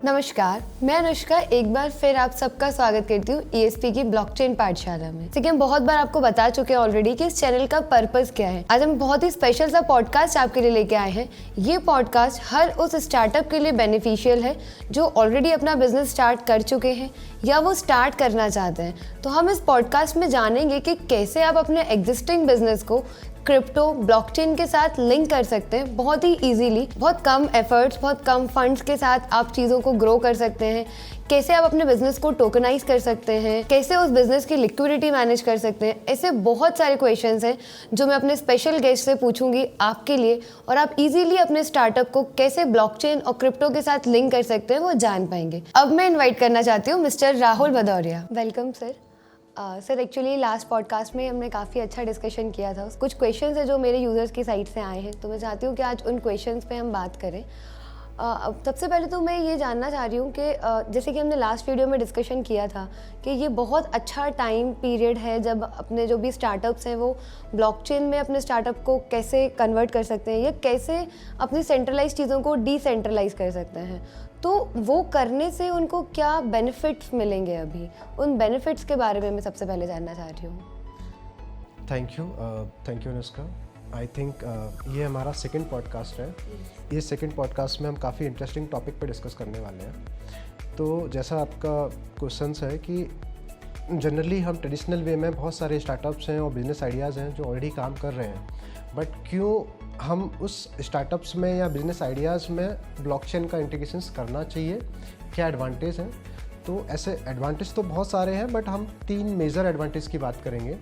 नमस्कार, मैं अनुष्का एक बार फिर आप सबका स्वागत करती हूँ ESP की ब्लॉकचेन पाठशाला में। जैसे कि हम बहुत बार आपको बता चुके हैं ऑलरेडी कि इस चैनल का पर्पस क्या है। आज हम बहुत ही स्पेशल सा पॉडकास्ट आपके लिए लेके आए हैं। ये पॉडकास्ट हर उस स्टार्टअप के लिए बेनिफिशियल है जो ऑलरेडी अपना बिजनेस स्टार्ट कर चुके हैं या वो स्टार्ट करना चाहते हैं। तो हम इस पॉडकास्ट में जानेंगे कि कैसे आप अपने एग्जिस्टिंग बिजनेस को क्रिप्टो ब्लॉकचेन के साथ लिंक कर सकते हैं बहुत ही इजीली, बहुत कम एफर्ट्स, बहुत कम फंड्स के साथ आप चीज़ों को ग्रो कर सकते हैं। कैसे आप अपने बिजनेस को टोकनाइज कर सकते हैं, कैसे उस बिजनेस की लिक्विडिटी मैनेज कर सकते हैं। ऐसे बहुत सारे क्वेश्चंस हैं जो मैं अपने स्पेशल गेस्ट से पूछूंगी आपके लिए, और आप इजीली अपने स्टार्टअप को कैसे ब्लॉकचेन और क्रिप्टो के साथ लिंक कर सकते हैं वो जान पाएंगे। अब मैं इन्वाइट करना चाहती हूँ mister Rahul Bhadauria. Welcome sir. Sir actually last podcast में हमने काफ़ी अच्छा डिस्कशन किया था। कुछ क्वेश्चंस है जो मेरे यूज़र्स की साइड से आए हैं, तो मैं चाहती हूँ कि आज उन क्वेश्चंस पे हम बात करें। सबसे पहले तो मैं ये जानना चाह रही हूँ कि जैसे कि हमने लास्ट वीडियो में डिस्कशन किया था कि ये बहुत अच्छा टाइम पीरियड है जब अपने जो भी स्टार्टअप्स हैं वो ब्लॉकचेन में अपने स्टार्टअप को कैसे कन्वर्ट कर सकते हैं या कैसे अपनी सेंट्रलाइज चीज़ों को डिसेंट्रलाइज कर सकते हैं। तो वो करने से उनको क्या बेनिफिट्स मिलेंगे, अभी उन बेनिफिट्स के बारे में मैं सबसे पहले जानना चाह रही हूँ। Thank you Anushka. I think ये हमारा सेकंड पॉडकास्ट है। ये सेकंड पॉडकास्ट में हम काफ़ी इंटरेस्टिंग टॉपिक पर डिस्कस करने वाले हैं। तो जैसा आपका क्वेश्चंस है कि जनरली हम ट्रेडिशनल वे में बहुत सारे स्टार्टअप्स हैं और बिजनेस आइडियाज़ हैं जो ऑलरेडी काम कर रहे हैं, बट क्यों हम उस स्टार्टअप्स में या बिजनेस आइडियाज़ में ब्लॉकचेन का इंटीग्रेशंस करना चाहिए, क्या एडवांटेज हैं। तो ऐसे एडवांटेज तो बहुत सारे हैं, बट हम 3 मेजर एडवांटेज की बात करेंगे।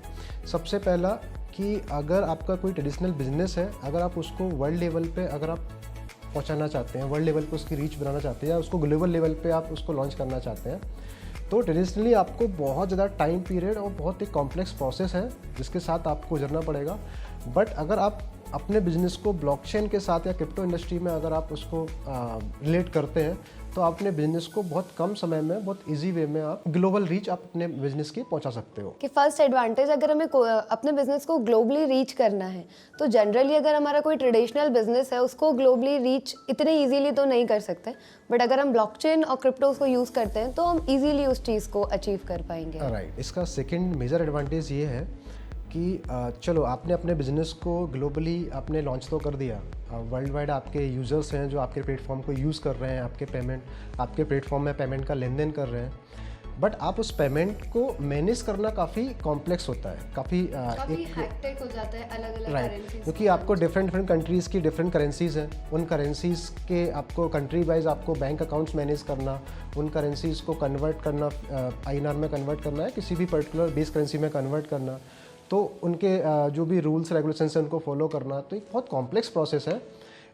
सबसे पहला कि अगर आपका कोई ट्रेडिशनल बिजनेस है, अगर आप उसको वर्ल्ड लेवल पे अगर आप पहुंचाना चाहते हैं, वर्ल्ड लेवल पे उसकी रीच बनाना चाहते हैं या उसको ग्लोबल लेवल पे आप उसको लॉन्च करना चाहते हैं, तो ट्रेडिशनली आपको बहुत ज़्यादा टाइम पीरियड और बहुत ही कॉम्प्लेक्स प्रोसेस है जिसके साथ आपको गुजरना पड़ेगा। बट अगर आप अपने बिजनेस को ब्लॉकचेन के साथ या क्रिप्टो इंडस्ट्री में अगर आप उसको रिलेट करते हैं तो आप अपने बिजनेस को बहुत कम समय में, बहुत इजी वे में आप ग्लोबल रीच आप अपने बिजनेस की पहुंचा सकते हो। कि फर्स्ट एडवांटेज, अगर हमें अपने बिजनेस को ग्लोबली रीच करना है तो जनरली अगर हमारा कोई ट्रेडिशनल बिजनेस है उसको ग्लोबली रीच इतने इजीली तो नहीं कर सकते, बट अगर हम ब्लॉकचेन और क्रिप्टो को यूज़ करते हैं तो हम इजीली उस चीज़ को अचीव कर पाएंगे। राइट। इसका सेकेंड मेजर एडवांटेज ये है कि चलो आपने अपने बिजनेस को ग्लोबली आपने लॉन्च तो कर दिया, वर्ल्ड वाइड आपके यूज़र्स हैं जो आपके प्लेटफॉर्म को यूज़ कर रहे हैं, आपके प्लेटफॉर्म में पेमेंट का लेन देन कर रहे हैं, बट आप उस पेमेंट को मैनेज करना काफ़ी कॉम्प्लेक्स होता है, काफ़ी हेक्टिक हो जाता है अलग-अलग राइट, क्योंकि आपको डिफरेंट कंट्रीज़ की डिफरेंट करेंसीज़ हैं, उन करेंसीज़ के आपको कंट्री वाइज आपको बैंक अकाउंट्स मैनेज करना, उन करेंसीज़ को कन्वर्ट करना, INR में कन्वर्ट करना है, किसी भी पर्टिकुलर बेस करेंसी में कन्वर्ट करना, तो उनके जो भी रूल्स रेगुलेशंस हैं उनको फॉलो करना, तो एक बहुत कॉम्प्लेक्स प्रोसेस है।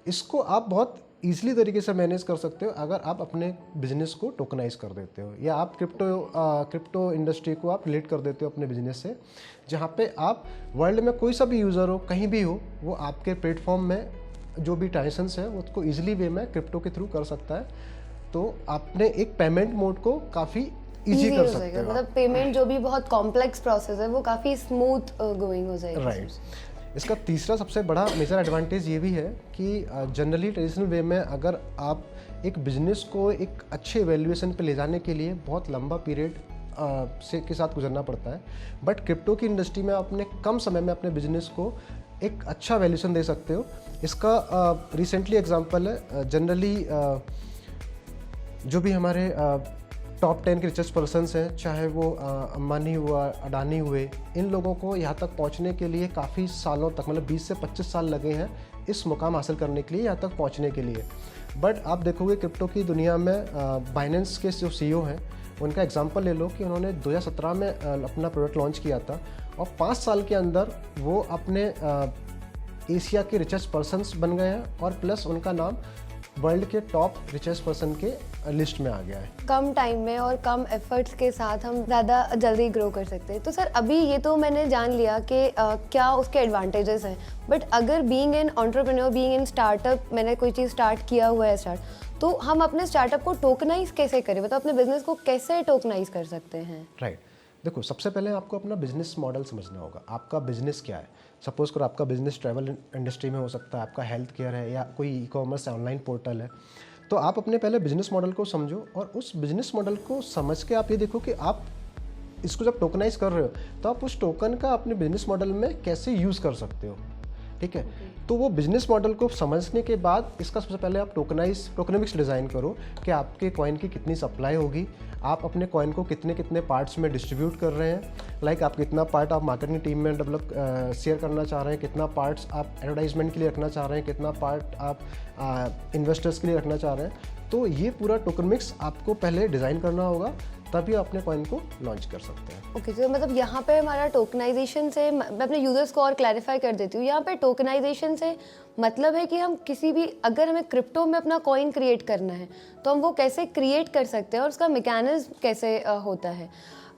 इसको आप बहुत ईजिली तरीके से मैनेज कर सकते हो अगर आप अपने बिजनेस को टोकनाइज कर देते हो या आप क्रिप्टो इंडस्ट्री को आप रिलेट कर देते हो अपने बिजनेस से, जहाँ पे आप वर्ल्ड में कोई सा भी यूज़र हो, कहीं भी हो, वो आपके प्लेटफॉर्म में जो भी ट्रांजेक्शंस है उसको ईजिली वे में क्रिप्टो के थ्रू कर सकता है। तो आपने एक पेमेंट मोड को काफ़ी इजी कर सकते हो, मतलब पेमेंट जो भी बहुत कॉम्प्लेक्स प्रोसेस है वो काफ़ी स्मूथ गोइंग हो जाएगी। राइट। इसका तीसरा सबसे बड़ा मेजर एडवांटेज ये भी है कि जनरली ट्रेडिशनल वे में अगर आप एक बिजनेस को एक अच्छे वैल्यूएशन पे ले जाने के लिए बहुत लंबा पीरियड के साथ गुजरना पड़ता है, बट क्रिप्टो की इंडस्ट्री में अपने कम समय में अपने बिजनेस को एक अच्छा वैल्यूएशन दे सकते हो। इसका रिसेंटली एग्जांपल है, जनरली जो भी हमारे टॉप 10 के रिचेस्ट पर्सन्स हैं, चाहे वो अंबानी हुआ, अडानी हुए, इन लोगों को यहाँ तक पहुँचने के लिए काफ़ी सालों तक, मतलब 20 से 25 साल लगे हैं इस मुकाम हासिल करने के लिए, यहाँ तक पहुँचने के लिए। बट आप देखोगे क्रिप्टो की दुनिया में बाइनेंस के जो CEO हैं उनका एग्जांपल ले लो कि उन्होंने 2017 में अपना प्रोडक्ट लॉन्च किया था और 5 साल के अंदर वो अपने एशिया के रिचेस्ट पर्सन्स बन गए हैं और प्लस उनका नाम वर्ल्ड के टॉप रिचेस्ट पर्सन के लिस्ट में आ गया है। कम टाइम में और कम एफर्ट्स के साथ हम ज़्यादा जल्दी ग्रो कर सकते हैं। तो सर अभी ये तो मैंने जान लिया कि क्या उसके एडवांटेजेस हैं, बट अगर being an entrepreneur, being in startup, मैंने कोई चीज़ स्टार्ट किया हुआ है तो हम अपने स्टार्टअप को टोकनाइज कैसे करें, मतलब अपने बिजनेस को कैसे टोकनाइज कर सकते हैं? राइट। देखो, सबसे पहले आपको अपना बिजनेस मॉडल समझना होगा। आपका बिजनेस क्या है? सपोज करो आपका बिजनेस ट्रैवल इंडस्ट्री में हो सकता है, आपका हेल्थ केयर है या कोई ई-कॉमर्स ऑनलाइन पोर्टल है। तो आप अपने पहले बिजनेस मॉडल को समझो और उस बिजनेस मॉडल को समझ के आप ये देखो कि आप इसको जब टोकनाइज कर रहे हो तो आप उस टोकन का अपने बिजनेस मॉडल में कैसे यूज़ कर सकते हो, ठीक है। तो वो बिजनेस मॉडल को समझने के बाद इसका सबसे पहले आप टोकनोमिक्स डिज़ाइन करो कि आपके कॉइन की कितनी सप्लाई होगी, आप अपने कॉइन को कितने कितने पार्ट्स में डिस्ट्रीब्यूट कर रहे हैं, लाइक आप कितना पार्ट आप मार्केटिंग टीम में डेवलप शेयर करना चाह रहे हैं, कितना पार्ट्स आप एडवर्टाइजमेंट के लिए रखना चाह रहे हैं, कितना पार्ट आप इन्वेस्टर्स के लिए रखना चाह रहे हैं। तो ये पूरा टोकनोमिक्स आपको पहले डिज़ाइन करना होगा, तभी आप अपने कॉइन को लॉन्च कर सकते हैं। ओके, तो मतलब यहाँ पे हमारा टोकनाइजेशन से, मैं अपने यूजर्स को और क्लैरिफाई कर देती हूँ, यहाँ पे टोकनाइजेशन से मतलब है कि हम किसी भी, अगर हमें क्रिप्टो में अपना कॉइन क्रिएट करना है तो हम वो कैसे क्रिएट कर सकते हैं और उसका मैकेनिज्म कैसे होता है।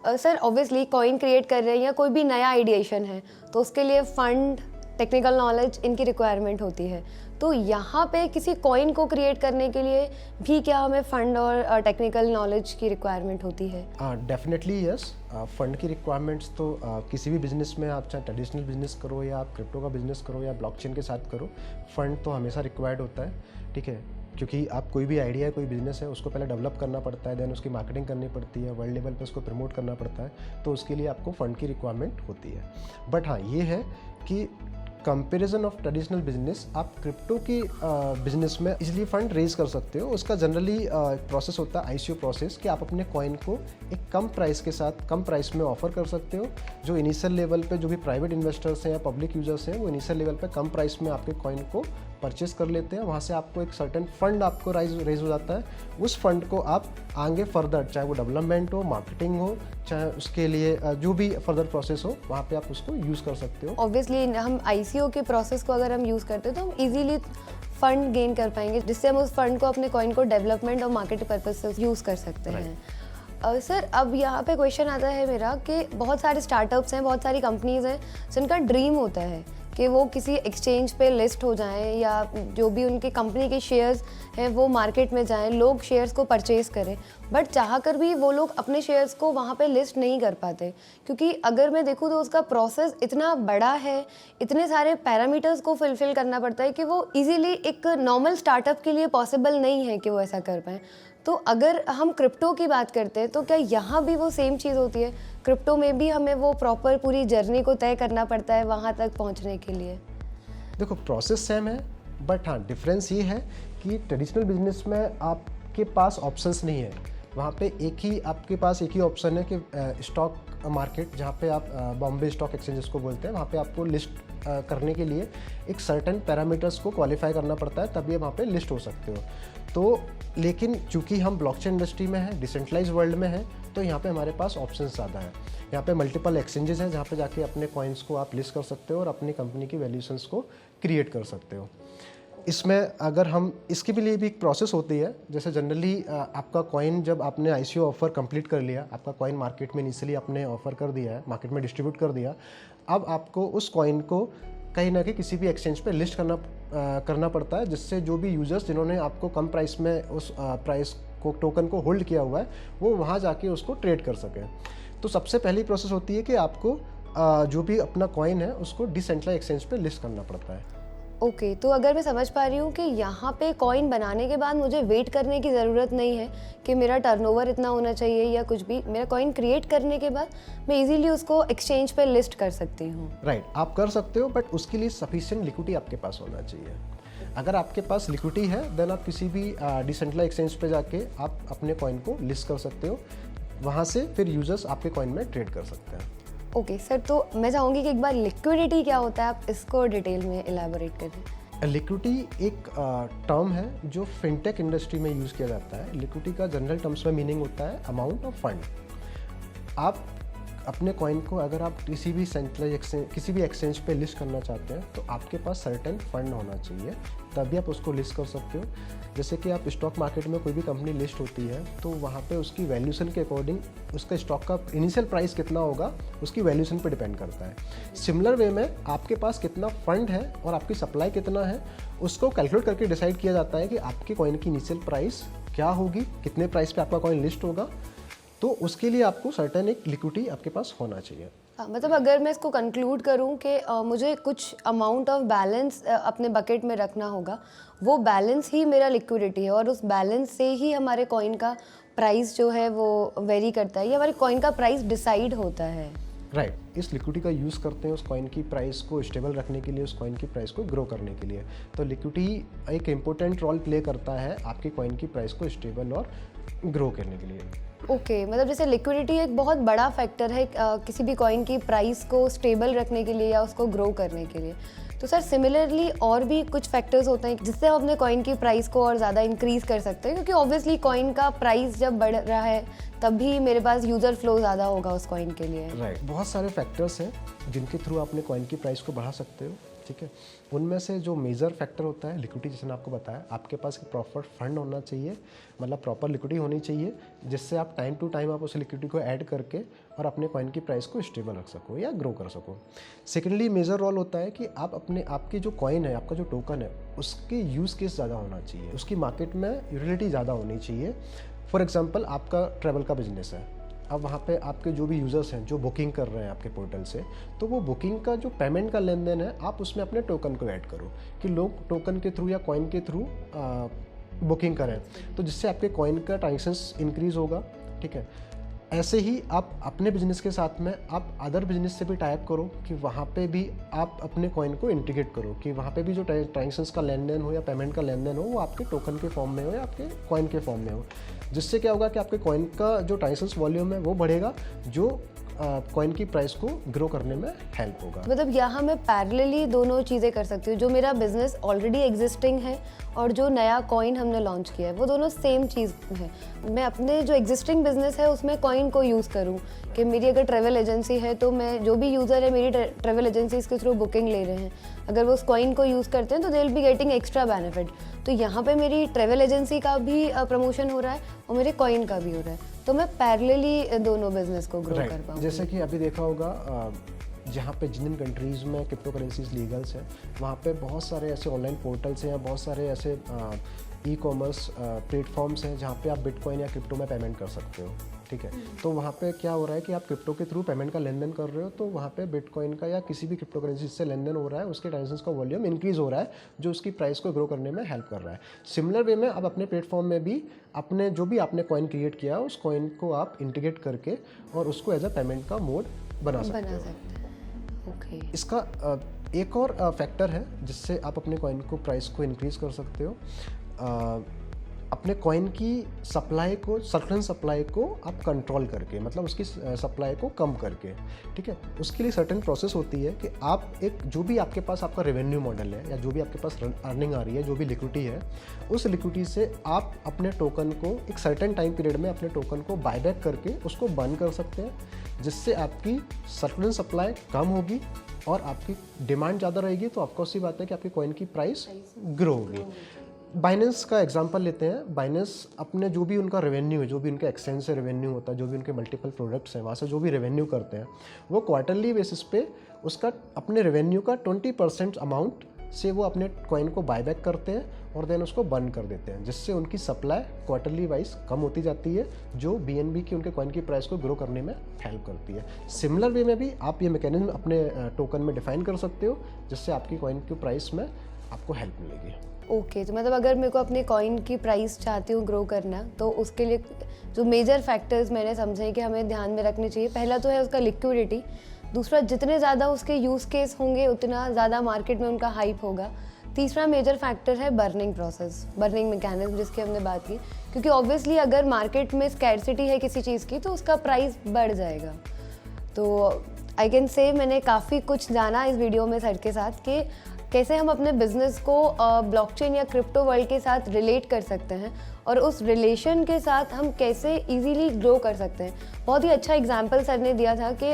सर ऑब्वियसली कॉइन क्रिएट कर रहे हैं या कोई भी नया आइडिएशन है तो उसके लिए फंड, टेक्निकल नॉलेज, इनकी रिक्वायरमेंट होती है। तो यहाँ पे किसी कॉइन को क्रिएट करने के लिए भी क्या हमें फंड और टेक्निकल नॉलेज की रिक्वायरमेंट होती है? Definitely yes. फंड की रिक्वायरमेंट्स तो किसी भी बिजनेस में, आप चाहे ट्रेडिशनल बिजनेस करो या आप क्रिप्टो का बिजनेस करो या ब्लॉकचेन के साथ करो, फंड तो हमेशा रिक्वायर्ड होता है, ठीक है। क्योंकि आप कोई भी आइडिया है, कोई बिजनेस है, उसको पहले डेवलप करना पड़ता है, देन उसकी मार्केटिंग करनी पड़ती है, वर्ल्ड लेवल पे उसको प्रमोट करना पड़ता है, तो उसके लिए आपको फंड की रिक्वायरमेंट होती है। बट हाँ, ये है कि कंपैरिजन ऑफ ट्रेडिशनल बिजनेस, आप क्रिप्टो की बिजनेस में इजीली फंड रेज कर सकते हो। उसका जनरली प्रोसेस होता है ICO प्रोसेस, कि आप अपने कॉइन को एक कम प्राइस के साथ, कम प्राइस में ऑफर कर सकते हो। जो इनिशियल लेवल पे जो भी प्राइवेट इन्वेस्टर्स हैं या पब्लिक यूजर्स हैं, वो इनिशियल लेवल पे कम प्राइस में आपके कॉइन को परचेस कर लेते हैं। वहाँ से आपको एक सर्टेन फंड आपको रेज हो जाता है। उस फंड को आप आगे फर्दर, चाहे वो डेवलपमेंट हो, मार्केटिंग हो, चाहे उसके लिए जो भी फर्दर प्रोसेस हो, वहाँ पे आप उसको यूज़ कर सकते हो। ऑब्वियसली हम ICO के प्रोसेस को अगर हम यूज़ करते हैं तो हम इजीली फंड गेन कर पाएंगे, जिससे हम उस फंड को अपने कॉइन को डेवलपमेंट और मार्केट पर्पज से यूज़ कर सकते हैं। सर अब यहाँ पे क्वेश्चन आता है मेरा कि बहुत सारे स्टार्टअप्स हैं, बहुत सारी कंपनीज हैं जिनका ड्रीम होता है कि वो किसी एक्सचेंज पे लिस्ट हो जाएं या जो भी उनकी कंपनी के शेयर्स हैं वो मार्केट में जाएं, लोग शेयर्स को परचेज करें, बट चाह कर भी वो लोग अपने शेयर्स को वहाँ पे लिस्ट नहीं कर पाते, क्योंकि अगर मैं देखूँ तो उसका प्रोसेस इतना बड़ा है, इतने सारे पैरामीटर्स को फुलफिल करना पड़ता है कि वो इजीली एक नॉर्मल स्टार्टअप के लिए पॉसिबल नहीं है कि वो ऐसा कर पाएँ। तो अगर हम क्रिप्टो की बात करते हैं तो क्या यहाँ भी वो सेम चीज़ होती है? क्रिप्टो में भी हमें वो प्रॉपर पूरी जर्नी को तय करना पड़ता है वहाँ तक पहुँचने के लिए? देखो, प्रोसेस सेम है, बट हाँ डिफरेंस ये है कि ट्रेडिशनल बिजनेस में आपके पास ऑप्शंस नहीं है। वहाँ पे आपके पास एक ही ऑप्शन है कि स्टॉक मार्केट, जहाँ पे आप बॉम्बे स्टॉक एक्सचेंज जिसको बोलते हैं, वहाँ पे आपको लिस्ट करने के लिए एक सर्टेन पैरामीटर्स को क्वालिफाई करना पड़ता है, तभी वहाँ पे लिस्ट हो सकते हो। तो लेकिन चूंकि हम ब्लॉकचेन इंडस्ट्री में हैं, डिसेंट्रलाइज वर्ल्ड में हैं, तो यहाँ पे हमारे पास ऑप्शंस ज़्यादा है। यहाँ पे मल्टीपल एक्सचेंजेस हैं जहाँ पे जाके अपने कॉइन्स को आप लिस्ट कर सकते हो और अपनी कंपनी की वैल्यूएशंस को क्रिएट कर सकते हो। इसमें अगर हम इसके भी लिए भी एक प्रोसेस होती है, जैसे जनरली आपका कॉइन जब आपने ICO ऑफर कंप्लीट कर लिया, आपका कॉइन मार्केट में इनिशियली आपने ऑफर कर दिया है, मार्केट में डिस्ट्रीब्यूट कर दिया, अब आपको उस कॉइन को कहीं ना कहीं किसी भी एक्सचेंज पे लिस्ट करना पड़ता है, जिससे जो भी यूजर्स जिन्होंने आपको कम प्राइस में उस प्राइस को, टोकन को होल्ड किया हुआ है, वो वहाँ जाके उसको ट्रेड कर सकें। तो सबसे पहली प्रोसेस होती है कि आपको जो भी अपना कॉइन है उसको डिसेंट्रलाइज एक्सचेंज पे लिस्ट करना पड़ता है। ओके, तो अगर मैं समझ पा रही हूँ कि यहाँ पे कॉइन बनाने के बाद मुझे वेट करने की ज़रूरत नहीं है कि मेरा टर्नओवर इतना होना चाहिए या कुछ भी, मेरा कॉइन क्रिएट करने के बाद मैं इजीली उसको एक्सचेंज पे लिस्ट कर सकती हूँ। राइट, आप कर सकते हो, बट उसके लिए सफिशिएंट लिक्विडिटी आपके पास होना चाहिए। अगर आपके पास लिक्विडिटी है, देन आप किसी भी डिसेंट्रलाइज एक्सचेंज पे जाके आप अपने कॉइन को लिस्ट कर सकते हो, वहाँ से फिर यूजर्स आपके कॉइन में ट्रेड कर सकते हैं। ओके सर, तो मैं चाहूँगी कि एक बार लिक्विडिटी क्या होता है आप इसको डिटेल में इलैबोरेट करें। लिक्विडिटी एक टर्म है जो फिनटेक इंडस्ट्री में यूज़ किया जाता है। लिक्विडिटी का जनरल टर्म्स में मीनिंग होता है अमाउंट ऑफ फंड। आप अपने कॉइन को अगर आप किसी भी सेंट्रलाइज एक्सचेंज, किसी भी एक्सचेंज पे लिस्ट करना चाहते हैं, तो आपके पास सर्टेन फंड होना चाहिए, तभी आप उसको लिस्ट कर सकते हो। जैसे कि आप स्टॉक मार्केट में कोई भी कंपनी लिस्ट होती है, तो वहाँ पे उसकी वैल्यूएशन के अकॉर्डिंग उसका स्टॉक का इनिशियल प्राइस कितना होगा, उसकी वैल्यूएशन पे डिपेंड करता है। सिमिलर वे में आपके पास कितना फंड है और आपकी सप्लाई कितना है, उसको कैलकुलेट करके डिसाइड किया जाता है कि आपके कॉइन की इनिशियल प्राइस क्या होगी, कितने प्राइस पे आपका कॉइन लिस्ट होगा। तो उसके लिए आपको सर्टेन एक लिक्विडिटी आपके पास होना चाहिए। मतलब अगर मैं इसको कंक्लूड करूं कि मुझे कुछ अमाउंट ऑफ बैलेंस अपने बकेट में रखना होगा, वो बैलेंस ही मेरा लिक्विडिटी है और उस बैलेंस से ही हमारे कॉइन का प्राइस जो है वो वेरी करता है या हमारे कॉइन का प्राइस डिसाइड होता है। राइट इस लिक्विडिटी का यूज़ करते हैं उस कॉइन की प्राइस को स्टेबल रखने के लिए, उस कॉइन की प्राइस को ग्रो करने के लिए। तो लिक्विडिटी एक इम्पोर्टेंट रोल प्ले करता है आपके कॉइन की प्राइस को स्टेबल और ग्रो करने के लिए। ओके मतलब जैसे लिक्विडिटी एक बहुत बड़ा फैक्टर है किसी भी कॉइन की प्राइस को स्टेबल रखने के लिए या उसको ग्रो करने के लिए। तो सर सिमिलरली और भी कुछ फैक्टर्स होते हैं जिससे हम अपने कॉइन की प्राइस को और ज़्यादा इंक्रीज़ कर सकते हैं, क्योंकि ऑब्वियसली कॉइन का प्राइस जब बढ़ रहा है तब भी मेरे पास यूज़र फ्लो ज़्यादा होगा उस कॉइन के लिए। राइट बहुत सारे फैक्टर्स हैं जिनके थ्रू आप अपने कॉइन की प्राइस को बढ़ा सकते हो, ठीक है। उनमें से जो मेजर फैक्टर होता है लिक्विडिटी, जैसे मैंने आपको बताया, आपके पास एक प्रॉपर फंड होना चाहिए, मतलब प्रॉपर लिक्विडिटी होनी चाहिए जिससे आप टाइम टू टाइम आप उस लिक्विडिटी को ऐड करके और अपने कॉइन की प्राइस को स्टेबल रख सको या ग्रो कर सको। सेकेंडली मेजर रोल होता है कि आप आपकी जो कॉइन है, आपका जो टोकन है, उसके यूज़ केस ज़्यादा होना चाहिए, उसकी मार्केट में यूटिलिटी ज़्यादा होनी चाहिए। फॉर एग्जाम्पल आपका ट्रैवल का बिजनेस है, अब वहाँ पे आपके जो भी यूज़र्स हैं जो बुकिंग कर रहे हैं आपके पोर्टल से, तो वो बुकिंग का जो पेमेंट का लेन देन है आप उसमें अपने टोकन को ऐड करो कि लोग टोकन के थ्रू या कॉइन के थ्रू बुकिंग करें, तो जिससे आपके कॉइन का ट्रांजेक्शंस इंक्रीज़ होगा, ठीक है। ऐसे ही आप अपने बिजनेस के साथ में आप अदर बिजनेस से भी टाइप करो कि वहाँ पे भी आप अपने कॉइन को इंटीग्रेट करो कि वहाँ पे भी जो ट्रांजेक्शंस का लेन देन हो या पेमेंट का लेन देन हो वो आपके टोकन के फॉर्म में हो या आपके कॉइन के फॉर्म में हो, जिससे क्या होगा कि आपके कॉइन का जो ट्रांजेक्शंस वॉल्यूम है वो बढ़ेगा, जो कॉइन की प्राइस को ग्रो करने में हेल्प होगा। मतलब यहाँ मैं पैरेलली दोनों चीज़ें कर सकती हूँ, जो मेरा बिजनेस ऑलरेडी एग्जिस्टिंग है और जो नया कॉइन हमने लॉन्च किया है वो दोनों सेम चीज़ है। मैं अपने जो एग्जिस्टिंग बिजनेस है उसमें कॉइन को यूज़ करूँ कि मेरी अगर ट्रैवल एजेंसी है तो मैं जो भी यूज़र है मेरी ट्रैवल एजेंसी के थ्रू बुकिंग ले रहे हैं, अगर वो उस कॉइन को यूज़ करते हैं तो they will be getting extra benefit. तो यहाँ पे मेरी ट्रैवल एजेंसी का भी प्रमोशन हो रहा है और मेरे कॉइन का भी हो रहा है, तो मैं पैरेलली दोनों बिजनेस को ग्रो कर पाऊँ। जैसे कि अभी देखा होगा जहाँ पे जिन कंट्रीज़ में क्रिप्टो करेंसीज लीगल्स हैं वहाँ पे बहुत सारे ऐसे ऑनलाइन पोर्टल्स हैं या बहुत सारे ऐसे ई कॉमर्स प्लेटफॉर्म्स हैं जहाँ पे आप बिटकॉइन या क्रिप्टो में पेमेंट कर सकते हो, ठीक है। तो वहाँ पे क्या हो रहा है कि आप क्रिप्टो के थ्रू पेमेंट का लेन देन कर रहे हो, तो वहाँ पे बिटकॉइन का या किसी भी क्रिप्टो करेंसी से लेन देन हो रहा है, उसके ट्रांजेक्शंस का वॉल्यूम इंक्रीज़ हो रहा है, जो उसकी प्राइस को ग्रो करने में हेल्प कर रहा है। सिमिलर वे में आप अपने प्लेटफॉर्म में भी अपने जो भी आपने कॉइन क्रिएट किया उस कॉइन को आप इंटीग्रेट करके और उसको एज अ पेमेंट का मोड बना सकते हो। ओके। इसका एक और फैक्टर है जिससे आप अपने कॉइन को प्राइस को इंक्रीज़ कर सकते हो। अपने कॉइन की सप्लाई को, सर्टेन सप्लाई को आप कंट्रोल करके, मतलब उसकी सप्लाई को कम करके, ठीक है। उसके लिए सर्टेन प्रोसेस होती है कि आप एक जो भी आपके पास आपका रेवेन्यू मॉडल है या जो भी आपके पास अर्निंग आ रही है, जो भी लिक्विडिटी है, उस लिक्विडिटी से आप अपने टोकन को एक सर्टेन टाइम पीरियड में अपने टोकन को बायबैक करके उसको बर्न कर सकते हैं, जिससे आपकी सर्टेन सप्लाई कम होगी और आपकी डिमांड ज़्यादा रहेगी, तो आपको सी बात है कि आपकी कॉइन की प्राइस ग्रो होगी। बाइनेंस का एग्जांपल लेते हैं। बाइनेंस अपने जो भी उनका रेवेन्यू है, जो भी उनका एक्सचेंज से रेवेन्यू होता है, जो भी उनके मल्टीपल प्रोडक्ट्स हैं, वहाँ से जो भी रेवेन्यू करते हैं, वो क्वार्टरली बेसिस पे उसका अपने रेवेन्यू का 20% अमाउंट से वो अपने कॉइन को बायबैक करते हैं और देन उसको बर्न कर देते हैं, जिससे उनकी सप्लाई क्वार्टरली वाइज कम होती जाती है, जो BNB की उनके कॉइन की प्राइस को ग्रो करने में हेल्प करती है। सिमिलर वे में भी आप ये मैकेनिज्म अपने टोकन में डिफाइन कर सकते हो, जिससे आपकी कॉइन की प्राइस में आपको हेल्प मिलेगी। ओके तो मतलब अगर मेरे को अपने कॉइन की प्राइस चाहती हूँ ग्रो करना, तो उसके लिए जो मेजर फैक्टर्स मैंने समझे कि हमें ध्यान में रखने चाहिए, पहला तो है उसका लिक्विडिटी, दूसरा जितने ज़्यादा उसके यूज़ केस होंगे उतना ज़्यादा मार्केट में उनका हाइप होगा, तीसरा मेजर फैक्टर है बर्निंग प्रोसेस, बर्निंग मैकेनिज्म जिसकी हमने बात की, क्योंकि ऑब्वियसली अगर मार्केट में स्कैरसिटी है किसी चीज़ की तो उसका प्राइस बढ़ जाएगा। तो आई कैन से मैंने काफ़ी कुछ जाना इस वीडियो में सर के साथ कि कैसे हम अपने बिजनेस को ब्लॉकचेन या क्रिप्टो वर्ल्ड के साथ रिलेट कर सकते हैं और उस रिलेशन के साथ हम कैसे इजीली ग्रो कर सकते हैं। बहुत ही अच्छा एग्जांपल सर ने दिया था कि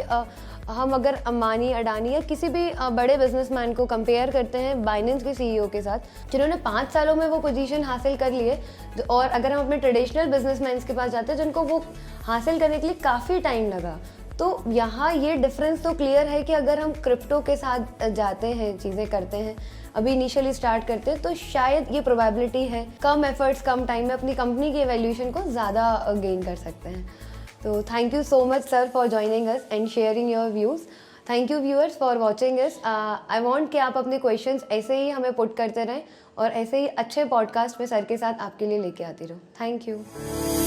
हम अगर अंबानी, अडानी या किसी भी बड़े बिजनेसमैन को कंपेयर करते हैं बाइनेंस के CEO के साथ, जिन्होंने 5 सालों में वो पोजीशन हासिल कर लिए, और अगर हम अपने ट्रेडिशनल बिजनेसमैन के पास जाते हैं जिनको वो हासिल करने के लिए काफ़ी टाइम लगा, तो यहाँ ये डिफरेंस तो क्लियर है कि अगर हम क्रिप्टो के साथ जाते हैं, चीज़ें करते हैं, अभी इनिशियली स्टार्ट करते हैं, तो शायद ये प्रोबेबिलिटी है कम एफर्ट्स कम टाइम में अपनी कंपनी की वैल्यूएशन को ज़्यादा गेन कर सकते हैं। So thank you so much, sir, for joining us and sharing your views. Thank you viewers for watching us. I want कि आप अपने questions ऐसे ही हमें put करते रहें और ऐसे ही अच्छे podcast में सर के साथ आपके लिए लेके आती रहूँ. Thank you.